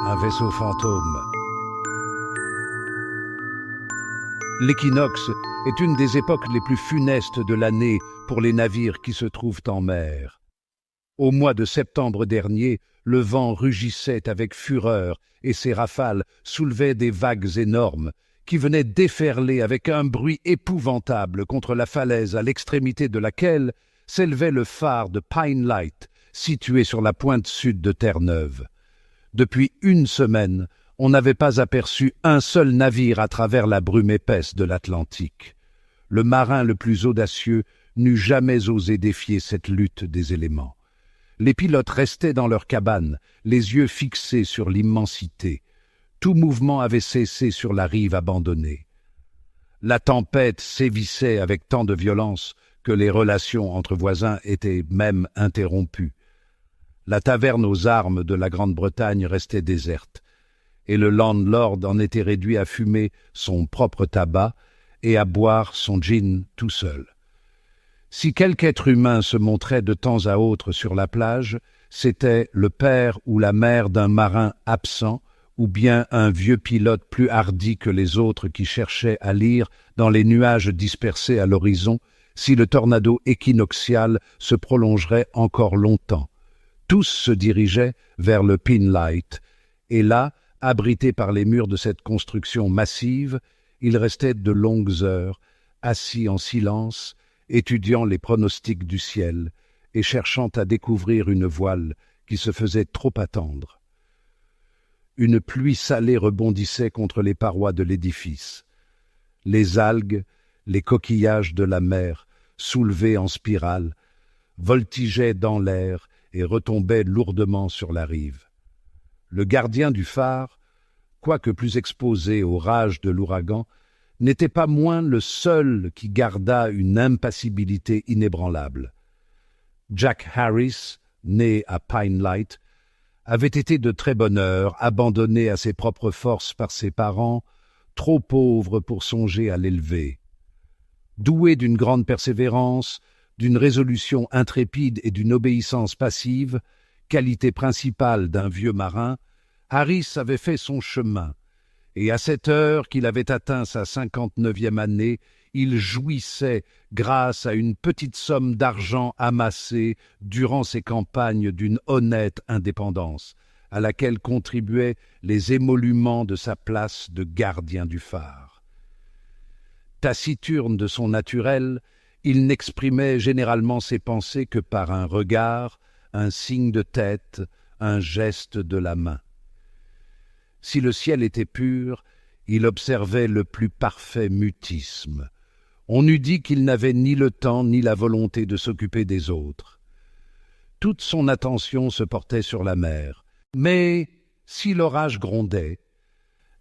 un vaisseau fantôme. L'équinoxe est une des époques les plus funestes de l'année pour les navires qui se trouvent en mer. Au mois de septembre dernier, le vent rugissait avec fureur et ses rafales soulevaient des vagues énormes qui venaient déferler avec un bruit épouvantable contre la falaise à l'extrémité de laquelle s'élevait le phare de Pine Light, situé sur la pointe sud de Terre-Neuve. Depuis une semaine, on n'avait pas aperçu un seul navire à travers la brume épaisse de l'Atlantique. Le marin le plus audacieux n'eût jamais osé défier cette lutte des éléments. Les pilotes restaient dans leurs cabanes, les yeux fixés sur l'immensité. Tout mouvement avait cessé sur la rive abandonnée. La tempête sévissait avec tant de violence que les relations entre voisins étaient même interrompues. La taverne aux armes de la Grande-Bretagne restait déserte, et le landlord en était réduit à fumer son propre tabac et à boire son gin tout seul. Si quelque être humain se montrait de temps à autre sur la plage, c'était le père ou la mère d'un marin absent, ou bien un vieux pilote plus hardi que les autres qui cherchait à lire dans les nuages dispersés à l'horizon si le tornado équinoxial se prolongerait encore longtemps. Tous se dirigeaient vers le Pine Light, et là, abrités par les murs de cette construction massive, ils restaient de longues heures, assis en silence, étudiant les pronostics du ciel et cherchant à découvrir une voile qui se faisait trop attendre. Une pluie salée rebondissait contre les parois de l'édifice. Les algues, les coquillages de la mer, soulevés en spirale, voltigeaient dans l'air et retombaient lourdement sur la rive. Le gardien du phare, quoique plus exposé aux rages de l'ouragan, n'était pas moins le seul qui gardât une impassibilité inébranlable. Jack Harris, né à Pine Light, avait été de très bonne heure abandonné à ses propres forces par ses parents, trop pauvres pour songer à l'élever. Doué d'une grande persévérance, d'une résolution intrépide et d'une obéissance passive, qualité principale d'un vieux marin, Harris avait fait son chemin, et à cette heure qu'il avait atteint sa 59e année, il jouissait, grâce à une petite somme d'argent amassée durant ses campagnes, d'une honnête indépendance, à laquelle contribuaient les émoluments de sa place de gardien du phare. Taciturne de son naturel, il n'exprimait généralement ses pensées que par un regard, un signe de tête, un geste de la main. Si le ciel était pur, il observait le plus parfait mutisme. On eût dit qu'il n'avait ni le temps ni la volonté de s'occuper des autres. Toute son attention se portait sur la mer. Mais si l'orage grondait,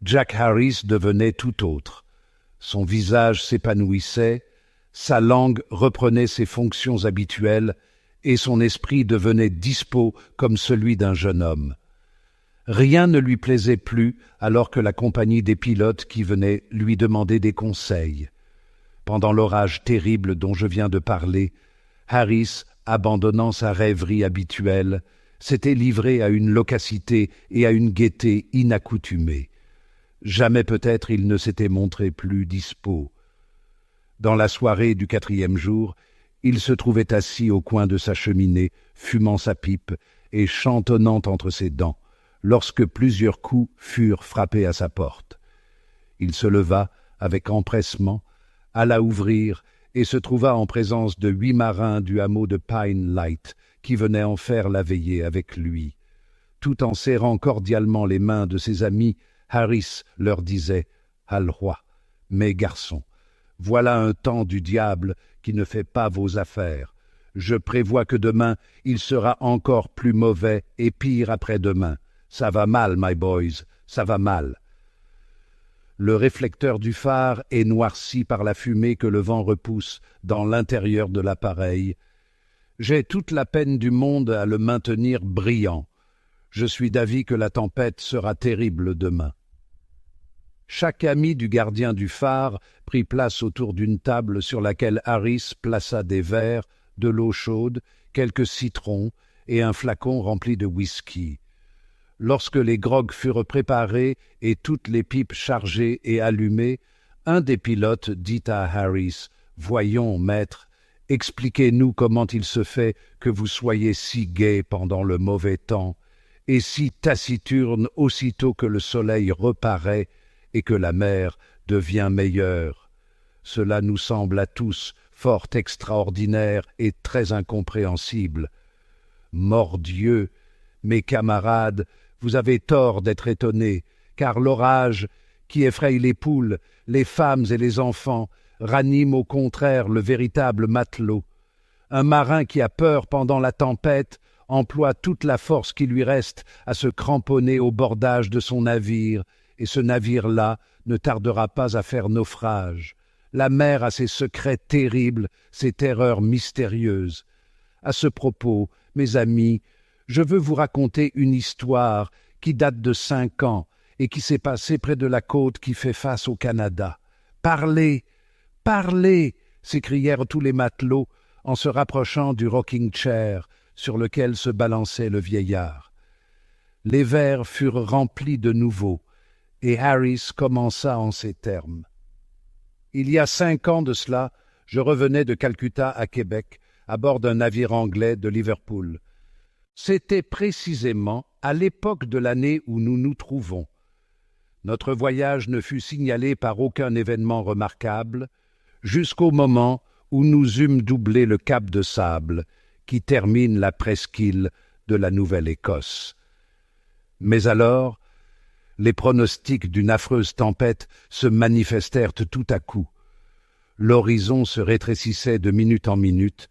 Jack Harris devenait tout autre. Son visage s'épanouissait, sa langue reprenait ses fonctions habituelles et son esprit devenait dispos comme celui d'un jeune homme. Rien ne lui plaisait plus alors que la compagnie des pilotes qui venaient lui demander des conseils. Pendant l'orage terrible dont je viens de parler, Harris, abandonnant sa rêverie habituelle, s'était livré à une loquacité et à une gaieté inaccoutumées. Jamais peut-être il ne s'était montré plus dispos. Dans la soirée du 4e jour, il se trouvait assis au coin de sa cheminée, fumant sa pipe et chantonnant entre ses dents, lorsque plusieurs coups furent frappés à sa porte. Il se leva avec empressement, alla ouvrir et se trouva en présence de 8 marins du hameau de Pine Light qui venaient en faire la veillée avec lui. Tout en serrant cordialement les mains de ses amis, Harris leur disait « Halroi, mes garçons, voilà un temps du diable qui ne fait pas vos affaires. Je prévois que demain, il sera encore plus mauvais et pire après-demain. Ça va mal, my boys, ça va mal. » Le réflecteur du phare est noirci par la fumée que le vent repousse dans l'intérieur de l'appareil. J'ai toute la peine du monde à le maintenir brillant. Je suis d'avis que la tempête sera terrible demain. Chaque ami du gardien du phare prit place autour d'une table sur laquelle Harris plaça des verres, de l'eau chaude, quelques citrons et un flacon rempli de whisky. Lorsque les grogs furent préparés et toutes les pipes chargées et allumées, un des pilotes dit à Harris, « Voyons, maître, expliquez-nous comment il se fait que vous soyez si gai pendant le mauvais temps et si taciturne aussitôt que le soleil reparaît et que la mer devient meilleure. Cela nous semble à tous fort extraordinaire et très incompréhensible. Mordieu, mes camarades, vous avez tort d'être étonnés, car l'orage, qui effraie les poules, les femmes et les enfants, ranime au contraire le véritable matelot. Un marin qui a peur pendant la tempête emploie toute la force qui lui reste à se cramponner au bordage de son navire, et ce navire-là ne tardera pas à faire naufrage. La mer a ses secrets terribles, ses terreurs mystérieuses. À ce propos, mes amis, je veux vous raconter une histoire qui date de 5 ans et qui s'est passée près de la côte qui fait face au Canada. « Parlez, parlez !» s'écrièrent tous les matelots en se rapprochant du rocking-chair sur lequel se balançait le vieillard. Les verres furent remplis de nouveau, et Harris commença en ces termes. « Il y a 5 ans de cela, je revenais de Calcutta à Québec, à bord d'un navire anglais de Liverpool. C'était précisément à l'époque de l'année où nous nous trouvons. Notre voyage ne fut signalé par aucun événement remarquable, jusqu'au moment où nous eûmes doublé le cap de sable, qui termine la presqu'île de la Nouvelle-Écosse. Mais alors, les pronostics d'une affreuse tempête se manifestèrent tout à coup. L'horizon se rétrécissait de minute en minute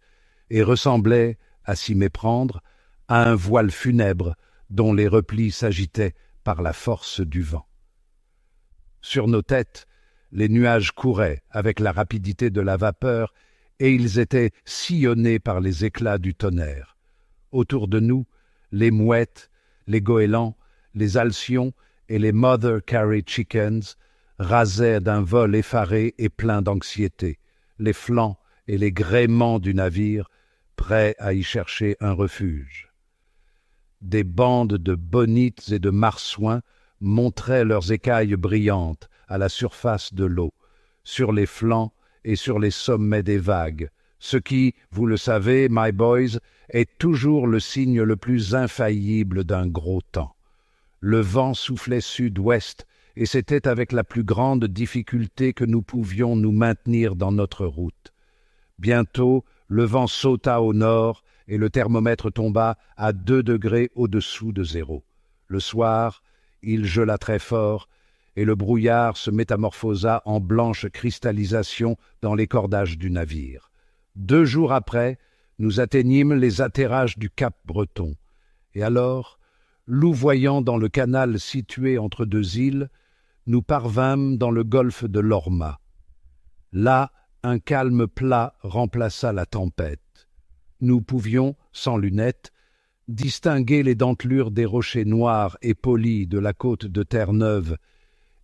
et ressemblait, à s'y méprendre, à un voile funèbre dont les replis s'agitaient par la force du vent. Sur nos têtes, les nuages couraient avec la rapidité de la vapeur et ils étaient sillonnés par les éclats du tonnerre. Autour de nous, les mouettes, les goélands, les alcyons et les Mother Carey Chickens rasaient d'un vol effaré et plein d'anxiété, les flancs et les gréements du navire, prêts à y chercher un refuge. Des bandes de bonites et de marsouins montraient leurs écailles brillantes à la surface de l'eau, sur les flancs et sur les sommets des vagues, ce qui, vous le savez, my boys, est toujours le signe le plus infaillible d'un gros temps. Le vent soufflait sud-ouest, et c'était avec la plus grande difficulté que nous pouvions nous maintenir dans notre route. Bientôt, le vent sauta au nord, et le thermomètre tomba à 2 degrés au-dessous de zéro. Le soir, il gela très fort, et le brouillard se métamorphosa en blanche cristallisation dans les cordages du navire. 2 jours après, nous atteignîmes les atterrages du cap Breton, et alors, louvoyant dans le canal situé entre 2 îles, nous parvînmes dans le golfe de Lorma. Là, un calme plat remplaça la tempête. Nous pouvions, sans lunettes, distinguer les dentelures des rochers noirs et polis de la côte de Terre-Neuve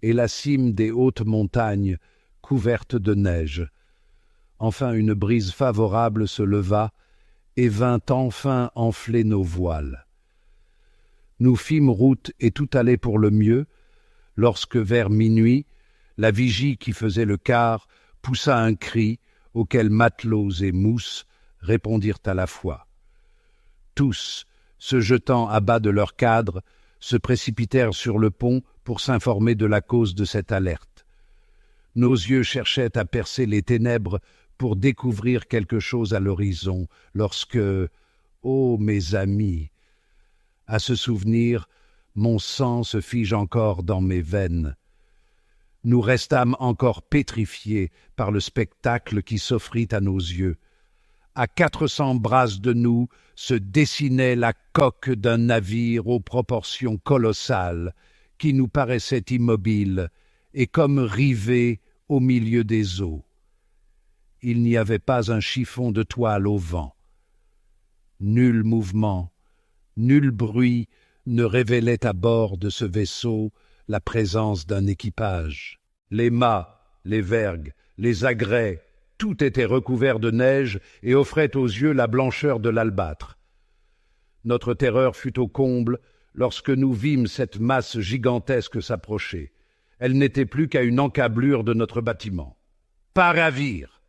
et la cime des hautes montagnes couvertes de neige. Enfin une brise favorable se leva et vint enfin enfler nos voiles. Nous fîmes route et tout allait pour le mieux, lorsque vers minuit, la vigie qui faisait le quart poussa un cri auquel matelots et mousses répondirent à la fois. Tous, se jetant à bas de leurs cadres, se précipitèrent sur le pont pour s'informer de la cause de cette alerte. Nos yeux cherchaient à percer les ténèbres pour découvrir quelque chose à l'horizon, lorsque, ô mes amis, à ce souvenir, mon sang se fige encore dans mes veines. Nous restâmes encore pétrifiés par le spectacle qui s'offrit à nos yeux. À 400 brasses de nous se dessinait la coque d'un navire aux proportions colossales, qui nous paraissait immobile et comme rivé au milieu des eaux. Il n'y avait pas un chiffon de toile au vent. Nul mouvement, nul bruit ne révélait à bord de ce vaisseau la présence d'un équipage. Les mâts, les vergues, les agrès, tout était recouvert de neige et offrait aux yeux la blancheur de l'albâtre. Notre terreur fut au comble lorsque nous vîmes cette masse gigantesque s'approcher. Elle n'était plus qu'à une encablure de notre bâtiment. « Pars à vire !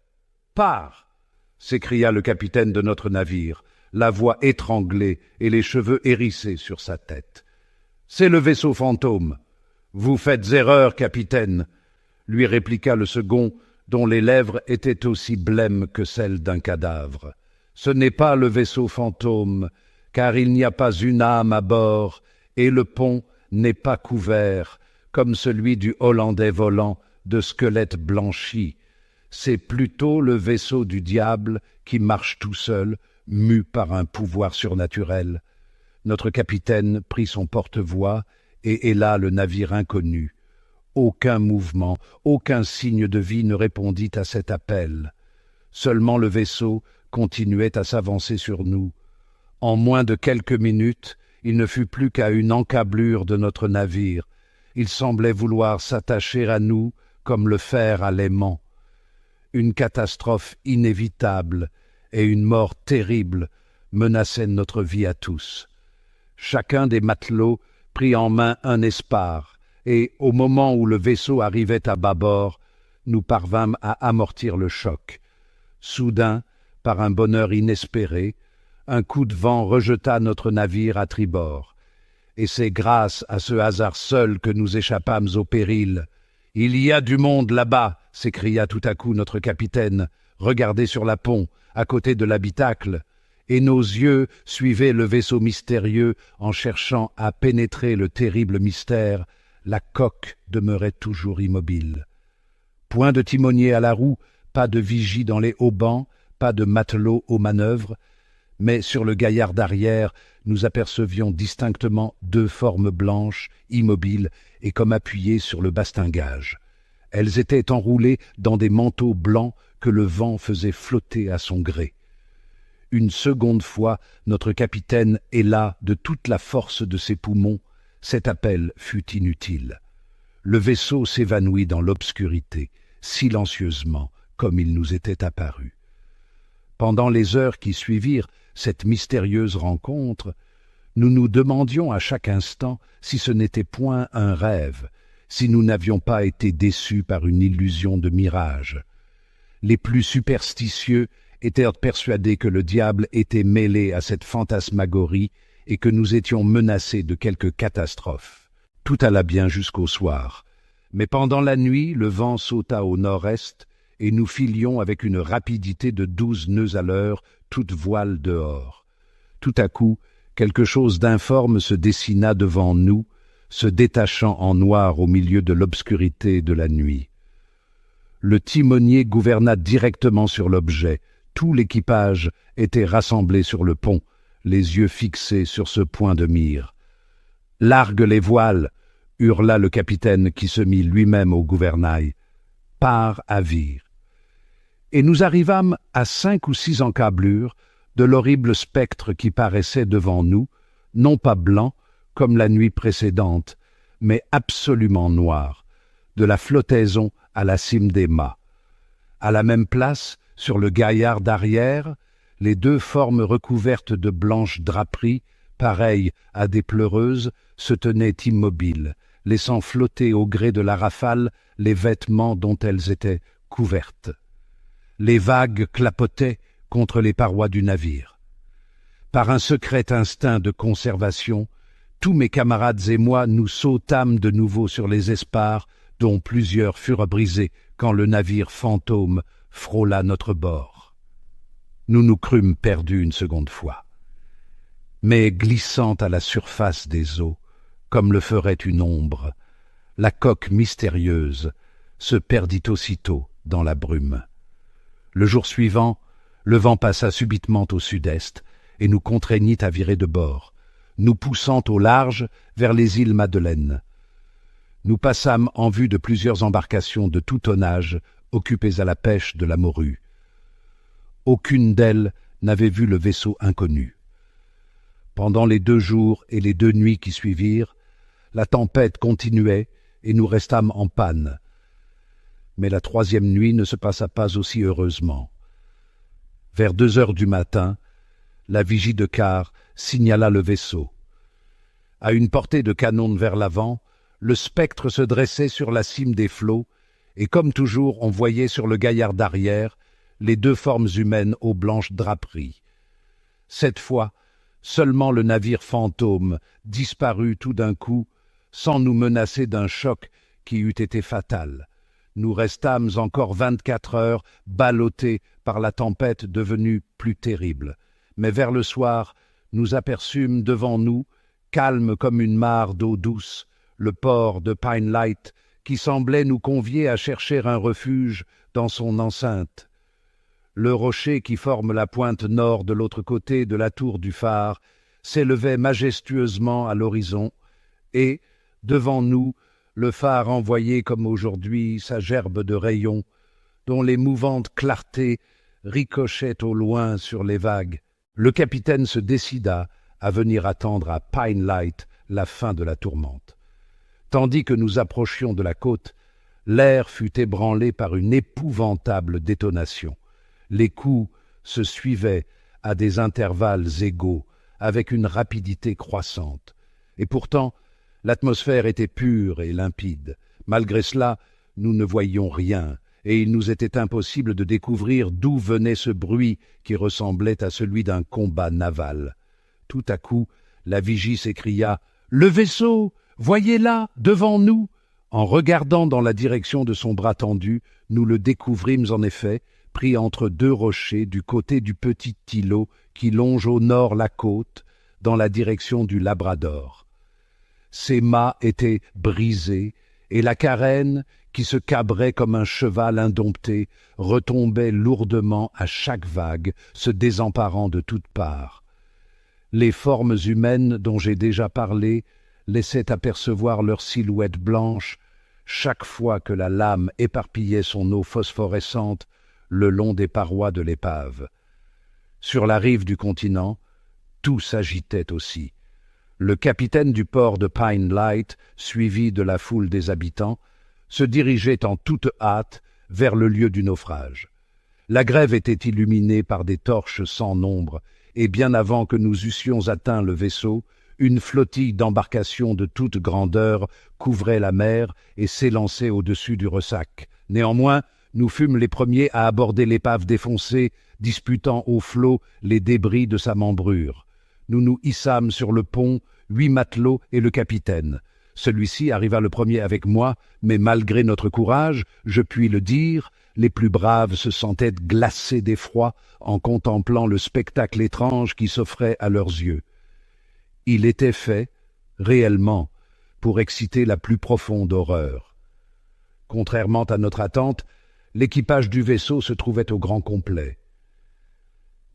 Pars !» s'écria le capitaine de notre navire, la voix étranglée et les cheveux hérissés sur sa tête. « C'est le vaisseau fantôme. »« Vous faites erreur, capitaine, » lui répliqua le second, dont les lèvres étaient aussi blêmes que celles d'un cadavre. « Ce n'est pas le vaisseau fantôme, car il n'y a pas une âme à bord, et le pont n'est pas couvert, comme celui du Hollandais volant, de squelettes blanchis. C'est plutôt le vaisseau du diable qui marche tout seul, mu par un pouvoir surnaturel. » Notre capitaine prit son porte-voix et héla le navire inconnu. Aucun mouvement, aucun signe de vie ne répondit à cet appel. Seulement le vaisseau continuait à s'avancer sur nous. En moins de quelques minutes, il ne fut plus qu'à une encablure de notre navire. Il semblait vouloir s'attacher à nous comme le fer à l'aimant. Une catastrophe inévitable et une mort terrible menaçaient notre vie à tous. Chacun des matelots prit en main un espar, et au moment où le vaisseau arrivait à bâbord, nous parvînmes à amortir le choc. Soudain, par un bonheur inespéré, un coup de vent rejeta notre navire à tribord, et c'est grâce à ce hasard seul que nous échappâmes au péril. « Il y a du monde là-bas !» s'écria tout à coup notre capitaine. « Regardez sur la pont, à côté de l'habitacle. » Et nos yeux suivaient le vaisseau mystérieux en cherchant à pénétrer le terrible mystère. La coque demeurait toujours immobile. Point de timonier à la roue, pas de vigie dans les haubans, pas de matelot aux manœuvres, mais sur le gaillard d'arrière, nous apercevions distinctement deux formes blanches, immobiles et comme appuyées sur le bastingage. Elles étaient enroulées dans des manteaux blancs que le vent faisait flotter à son gré. Une seconde fois, notre capitaine héla de toute la force de ses poumons. Cet appel fut inutile. Le vaisseau s'évanouit dans l'obscurité, silencieusement, comme il nous était apparu. Pendant les heures qui suivirent cette mystérieuse rencontre, nous nous demandions à chaque instant si ce n'était point un rêve, si nous n'avions pas été déçus par une illusion de mirage. Les plus superstitieux étaient persuadés que le diable était mêlé à cette fantasmagorie et que nous étions menacés de quelque catastrophe. Tout alla bien jusqu'au soir, mais pendant la nuit, le vent sauta au nord-est et nous filions avec une rapidité de 12 nœuds à l'heure, toute voile dehors. Tout à coup, quelque chose d'informe se dessina devant nous, se détachant en noir au milieu de l'obscurité de la nuit. Le timonier gouverna directement sur l'objet. Tout l'équipage était rassemblé sur le pont, les yeux fixés sur ce point de mire. « Largue les voiles !» hurla le capitaine qui se mit lui-même au gouvernail. « Pars à vire !» Et nous arrivâmes à 5 ou 6 encablures de l'horrible spectre qui paraissait devant nous, non pas blanc, comme la nuit précédente, mais absolument noir, de la flottaison à la cime des mâts. À la même place, sur le gaillard d'arrière, les deux formes recouvertes de blanches draperies, pareilles à des pleureuses, se tenaient immobiles, laissant flotter au gré de la rafale les vêtements dont elles étaient couvertes. Les vagues clapotaient contre les parois du navire. Par un secret instinct de conservation, tous mes camarades et moi nous sautâmes de nouveau sur les espars, dont plusieurs furent brisés quand le navire fantôme frôla notre bord. Nous nous crûmes perdus une seconde fois. Mais glissant à la surface des eaux, comme le ferait une ombre, la coque mystérieuse se perdit aussitôt dans la brume. Le jour suivant, le vent passa subitement au sud-est et nous contraignit à virer de bord, nous poussant au large vers les îles Madeleine. Nous passâmes en vue de plusieurs embarcations de tout tonnage occupées à la pêche de la morue. Aucune d'elles n'avait vu le vaisseau inconnu. Pendant les 2 jours et les 2 nuits qui suivirent, la tempête continuait et nous restâmes en panne. Mais la 3e nuit ne se passa pas aussi heureusement. Vers 2 heures du matin, la vigie de quart signala le vaisseau. À une portée de canon vers l'avant, le spectre se dressait sur la cime des flots, et comme toujours on voyait sur le gaillard d'arrière les deux formes humaines aux blanches draperies. Cette fois, seulement le navire fantôme disparut tout d'un coup, sans nous menacer d'un choc qui eût été fatal. Nous restâmes encore 24 heures ballottés par la tempête devenue plus terrible. Mais vers le soir, nous aperçûmes devant nous, calme comme une mare d'eau douce, le port de Pine Light, qui semblait nous convier à chercher un refuge dans son enceinte. Le rocher qui forme la pointe nord de l'autre côté de la tour du phare s'élevait majestueusement à l'horizon, et, devant nous, le phare envoyait comme aujourd'hui sa gerbe de rayons, dont les mouvantes clartés ricochaient au loin sur les vagues. Le capitaine se décida à venir attendre à Pine Light la fin de la tourmente. Tandis que nous approchions de la côte, l'air fut ébranlé par une épouvantable détonation. Les coups se suivaient à des intervalles égaux, avec une rapidité croissante. Et pourtant, l'atmosphère était pure et limpide. Malgré cela, nous ne voyions rien, et il nous était impossible de découvrir d'où venait ce bruit qui ressemblait à celui d'un combat naval. Tout à coup, la vigie s'écria « Le vaisseau! Voyez-là, devant nous !» En regardant dans la direction de son bras tendu, nous le découvrîmes en effet, pris entre deux rochers du côté du petit îlot qui longe au nord la côte, dans la direction du Labrador. Ses mâts étaient brisés, et la carène, qui se cabrait comme un cheval indompté, retombait lourdement à chaque vague, se désemparant de toutes parts. Les formes humaines dont j'ai déjà parlé laissaient apercevoir leurs silhouettes blanches chaque fois que la lame éparpillait son eau phosphorescente le long des parois de l'épave. Sur la rive du continent, tout s'agitait aussi. Le capitaine du port de Pine Light, suivi de la foule des habitants, se dirigeait en toute hâte vers le lieu du naufrage. La grève était illuminée par des torches sans nombre, et bien avant que nous eussions atteint le vaisseau, une flottille d'embarcations de toute grandeur couvrait la mer et s'élançait au-dessus du ressac. Néanmoins, nous fûmes les premiers à aborder l'épave défoncée, disputant au flot les débris de sa membrure. Nous nous hissâmes sur le pont, 8 matelots et le capitaine. Celui-ci arriva le premier avec moi, mais malgré notre courage, je puis le dire, les plus braves se sentaient glacés d'effroi en contemplant le spectacle étrange qui s'offrait à leurs yeux. Il était fait, réellement, pour exciter la plus profonde horreur. Contrairement à notre attente, l'équipage du vaisseau se trouvait au grand complet.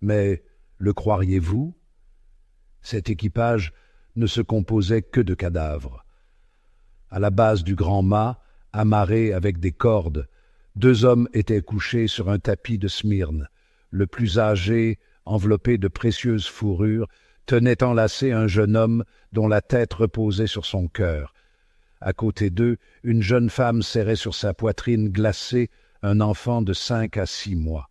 Mais, le croiriez-vous, cet équipage ne se composait que de cadavres. À la base du grand mât, amarrés avec des cordes, 2 hommes étaient couchés sur un tapis de Smyrne. Le plus âgé, enveloppé de précieuses fourrures, tenait enlacé un jeune homme dont la tête reposait sur son cœur. À côté d'eux, une jeune femme serrait sur sa poitrine glacée un enfant de 5 à 6 mois.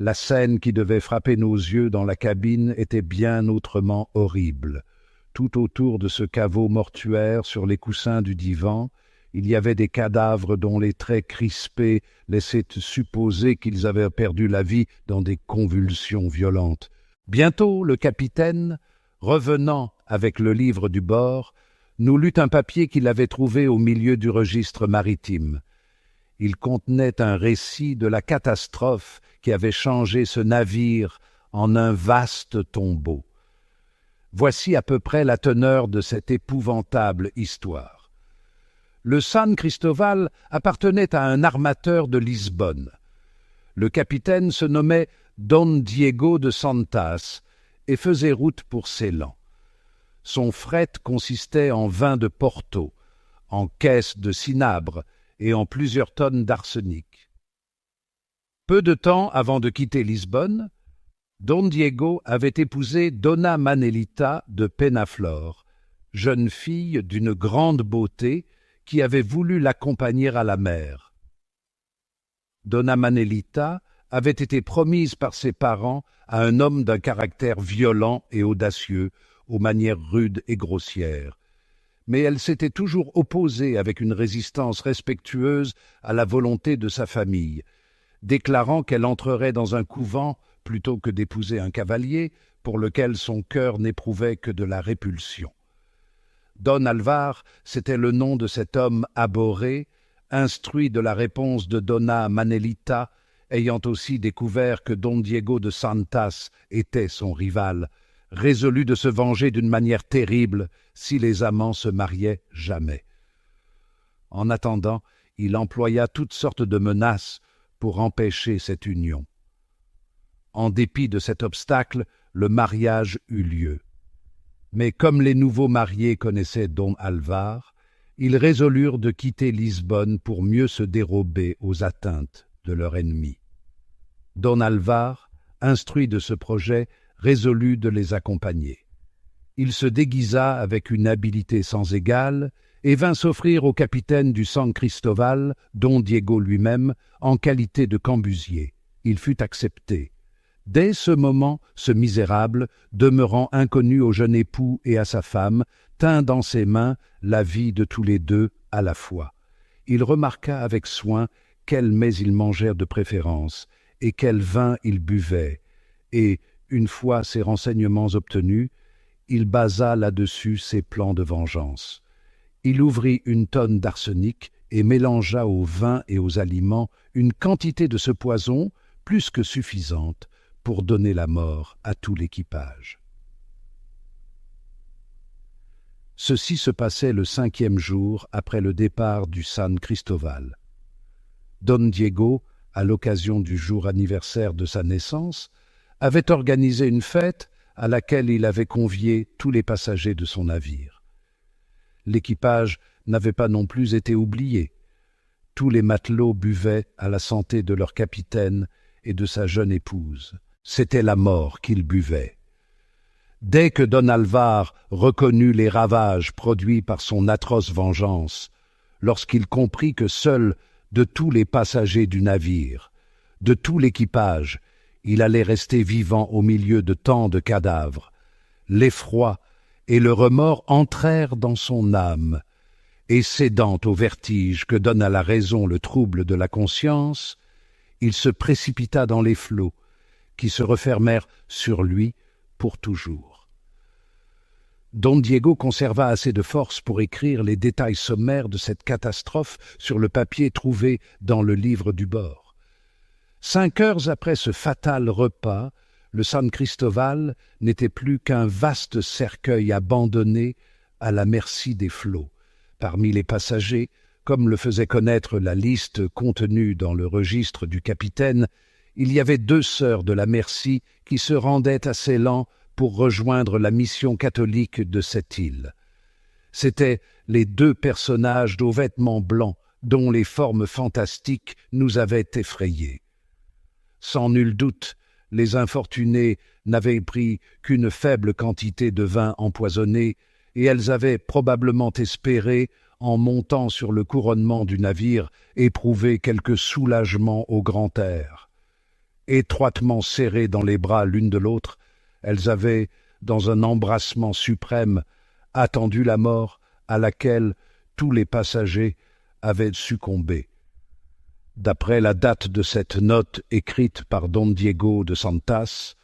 La scène qui devait frapper nos yeux dans la cabine était bien autrement horrible. Tout autour de ce caveau mortuaire, sur les coussins du divan, il y avait des cadavres dont les traits crispés laissaient supposer qu'ils avaient perdu la vie dans des convulsions violentes. Bientôt, le capitaine, revenant avec le livre du bord, nous lut un papier qu'il avait trouvé au milieu du registre maritime. Il contenait un récit de la catastrophe qui avait changé ce navire en un vaste tombeau. Voici à peu près la teneur de cette épouvantable histoire. Le San Cristobal appartenait à un armateur de Lisbonne. Le capitaine se nommait Don Diego de Santas et faisait route pour Ceylan. Son fret consistait en vin de Porto, en caisses de cinabre et en plusieurs tonnes d'arsenic. Peu de temps avant de quitter Lisbonne, Don Diego avait épousé Donna Manelita de Penaflor, jeune fille d'une grande beauté qui avait voulu l'accompagner à la mer. Donna Manelita avait été promise par ses parents à un homme d'un caractère violent et audacieux, aux manières rudes et grossières. mais elle s'était toujours opposée avec une résistance respectueuse à la volonté de sa famille, déclarant qu'elle entrerait dans un couvent plutôt que d'épouser un cavalier pour lequel son cœur n'éprouvait que de la répulsion. Don Alvar, c'était le nom de cet homme abhorré, instruit de la réponse de Donna Manelita, ayant aussi découvert que Don Diego de Santas était son rival, résolu de se venger d'une manière terrible si les amants se mariaient jamais. En attendant, il employa toutes sortes de menaces pour empêcher cette union. En dépit de cet obstacle, le mariage eut lieu. Mais comme les nouveaux mariés connaissaient Don Alvar, ils résolurent de quitter Lisbonne pour mieux se dérober aux atteintes de leur ennemi. Don Alvar, instruit de ce projet, résolut de les accompagner. Il se déguisa avec une habileté sans égale et vint s'offrir au capitaine du San Cristóbal, Don Diego lui-même, en qualité de cambusier. Il fut accepté. Dès ce moment, ce misérable, demeurant inconnu au jeune époux et à sa femme, tint dans ses mains la vie de tous les deux à la fois. Il remarqua avec soin quels mets ils mangèrent de préférence et quel vin ils buvaient, et, une fois ces renseignements obtenus, il basa là-dessus ses plans de vengeance. Il ouvrit une tonne d'arsenic et mélangea au vin et aux aliments une quantité de ce poison plus que suffisante pour donner la mort à tout l'équipage. Ceci se passait le 5e jour après le départ du San Cristóbal. Don Diego, à l'occasion du jour anniversaire de sa naissance, avait organisé une fête à laquelle il avait convié tous les passagers de son navire. L'équipage n'avait pas non plus été oublié. Tous les matelots buvaient à la santé de leur capitaine et de sa jeune épouse. C'était la mort qu'ils buvaient. Dès que Don Alvar reconnut les ravages produits par son atroce vengeance, lorsqu'il comprit que seul de tous les passagers du navire, de tout l'équipage, il allait rester vivant au milieu de tant de cadavres, l'effroi et le remords entrèrent dans son âme, et cédant au vertige que donne à la raison le trouble de la conscience, il se précipita dans les flots, qui se refermèrent sur lui pour toujours. Don Diego conserva assez de force pour écrire les détails sommaires de cette catastrophe sur le papier trouvé dans le livre du bord. 5 heures après ce fatal repas, le San Cristóbal n'était plus qu'un vaste cercueil abandonné à la merci des flots. Parmi les passagers, comme le faisait connaître la liste contenue dans le registre du capitaine, il y avait 2 sœurs de la Merci qui se rendaient à Ceylan pour rejoindre la mission catholique de cette île. C'étaient les 2 personnages aux vêtements blancs dont les formes fantastiques nous avaient effrayés. Sans nul doute, les infortunées n'avaient pris qu'une faible quantité de vin empoisonné et elles avaient probablement espéré, en montant sur le couronnement du navire, éprouver quelque soulagement au grand air. Étroitement serrées dans les bras l'une de l'autre, elles avaient, dans un embrassement suprême, attendu la mort à laquelle tous les passagers avaient succombé. D'après la date de cette note écrite par Don Diego de Santas,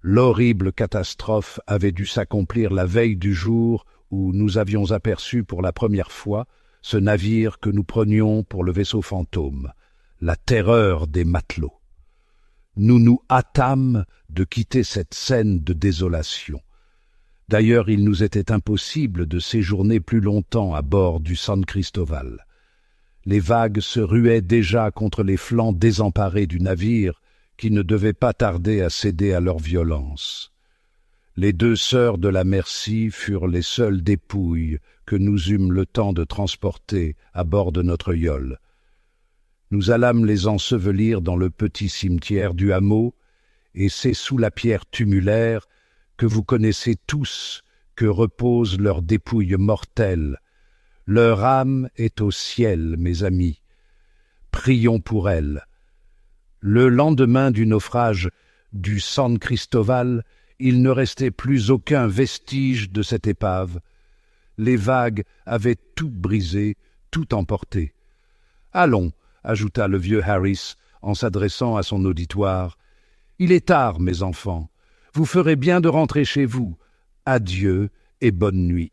l'horrible catastrophe avait dû s'accomplir la veille du jour où nous avions aperçu pour la première fois ce navire que nous prenions pour le vaisseau fantôme, la terreur des matelots. Nous nous hâtâmes de quitter cette scène de désolation. D'ailleurs, il nous était impossible de séjourner plus longtemps à bord du San Cristóbal. Les vagues se ruaient déjà contre les flancs désemparés du navire, qui ne devait pas tarder à céder à leur violence. Les 2 sœurs de la Merci furent les seules dépouilles que nous eûmes le temps de transporter à bord de notre yole. Nous allâmes les ensevelir dans le petit cimetière du hameau, et c'est sous la pierre tumulaire que vous connaissez tous que reposent leurs dépouilles mortelles. Leur âme est au ciel, mes amis. Prions pour elle. Le lendemain du naufrage du San Cristóbal, il ne restait plus aucun vestige de cette épave. Les vagues avaient tout brisé, tout emporté. « Allons, » ajouta le vieux Harris en s'adressant à son auditoire. « Il est tard, mes enfants. Vous ferez bien de rentrer chez vous. Adieu et bonne nuit. »